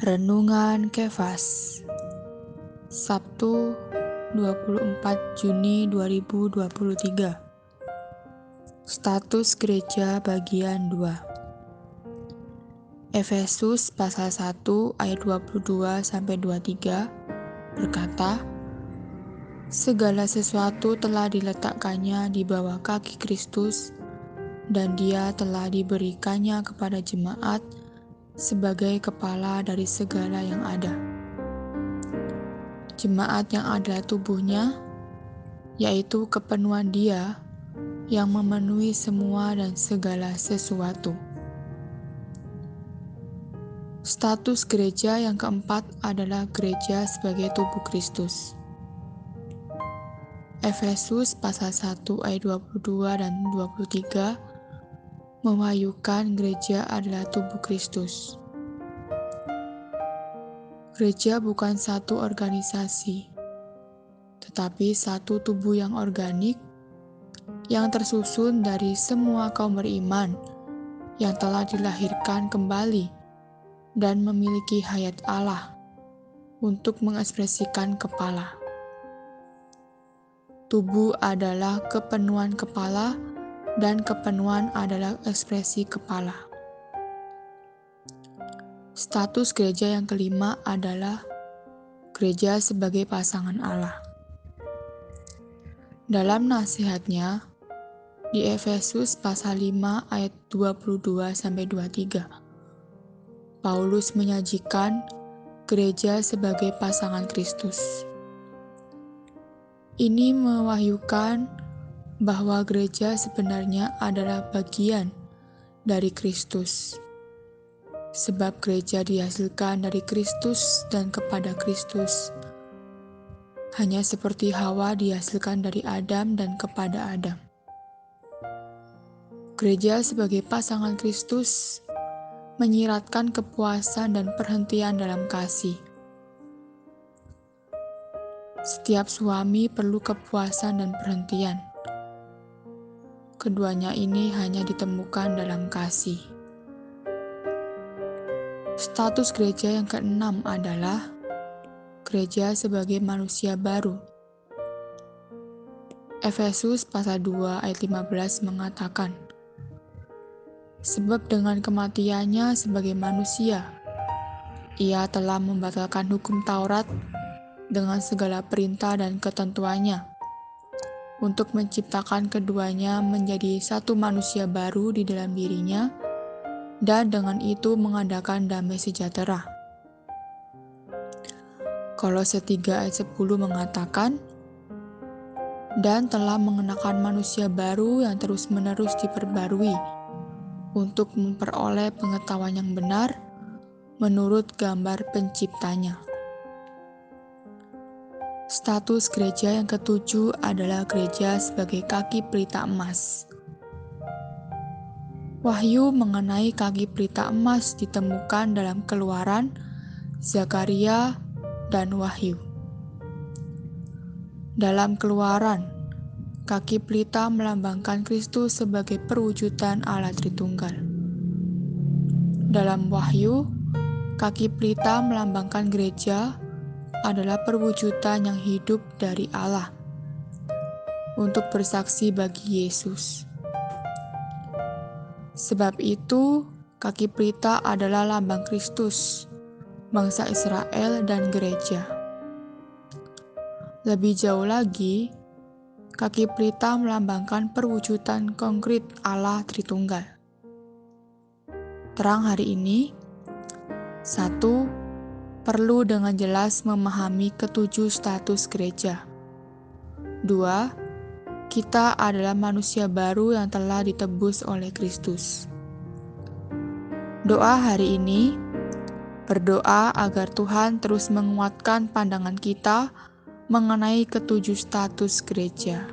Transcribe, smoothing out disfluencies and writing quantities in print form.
Renungan Kefas Sabtu 24 Juni 2023. Status Gereja bagian 2. Efesus pasal 1 ayat 22-23 berkata, segala sesuatu telah diletakkannya di bawah kaki Kristus, dan Dia telah diberikannya kepada jemaat sebagai kepala dari segala yang ada. Jemaat yang adalah tubuhnya, yaitu kepenuhan Dia yang memenuhi semua dan segala sesuatu. Status gereja yang keempat adalah gereja sebagai tubuh Kristus. Efesus pasal 1 ayat 22 dan 23 mewahyukan gereja adalah tubuh Kristus. Gereja bukan satu organisasi, tetapi satu tubuh yang organik, yang tersusun dari semua kaum beriman yang telah dilahirkan kembali dan memiliki hayat Allah untuk mengekspresikan kepala. Tubuh adalah kepenuhan kepala, dan kepenuhan adalah ekspresi kepala. Status gereja yang kelima adalah gereja sebagai pasangan Allah. Dalam nasihatnya, di Efesus pasal 5 ayat 22-23, Paulus menyajikan gereja sebagai pasangan Kristus. Ini mewahyukan bahwa gereja sebenarnya adalah bagian dari Kristus. Sebab gereja dihasilkan dari Kristus dan kepada Kristus. Hanya seperti Hawa dihasilkan dari Adam dan kepada Adam. Gereja sebagai pasangan Kristus menyiratkan kepuasan dan perhentian dalam kasih. Setiap suami perlu kepuasan dan perhentian. Keduanya ini hanya ditemukan dalam kasih. Status gereja yang keenam adalah gereja sebagai manusia baru. Efesus pasal 2 ayat 15 mengatakan, sebab dengan kematiannya sebagai manusia, Ia telah membatalkan hukum Taurat dengan segala perintah dan ketentuannya, untuk menciptakan keduanya menjadi satu manusia baru di dalam dirinya, dan dengan itu mengadakan damai sejahtera. Kolose 3 ayat 10 mengatakan, dan telah mengenakan manusia baru yang terus-menerus diperbarui untuk memperoleh pengetahuan yang benar menurut gambar penciptanya. Status gereja yang ketujuh adalah gereja sebagai kaki pelita emas. Wahyu mengenai kaki pelita emas ditemukan dalam Keluaran, Zakaria, dan Wahyu. Dalam Keluaran, kaki pelita melambangkan Kristus sebagai perwujudan Allah Tritunggal. Dalam Wahyu, kaki pelita melambangkan gereja adalah perwujudan yang hidup dari Allah untuk bersaksi bagi Yesus. Sebab itu, kaki pelita adalah lambang Kristus, bangsa Israel, dan gereja. Lebih jauh lagi, kaki pelita melambangkan perwujudan konkret Allah Tritunggal. Terang hari ini, 1. Perlu dengan jelas memahami ketujuh status gereja. 2. Kita adalah manusia baru yang telah ditebus oleh Kristus. Doa hari ini, berdoa agar Tuhan terus menguatkan pandangan kita mengenai ketujuh status gereja.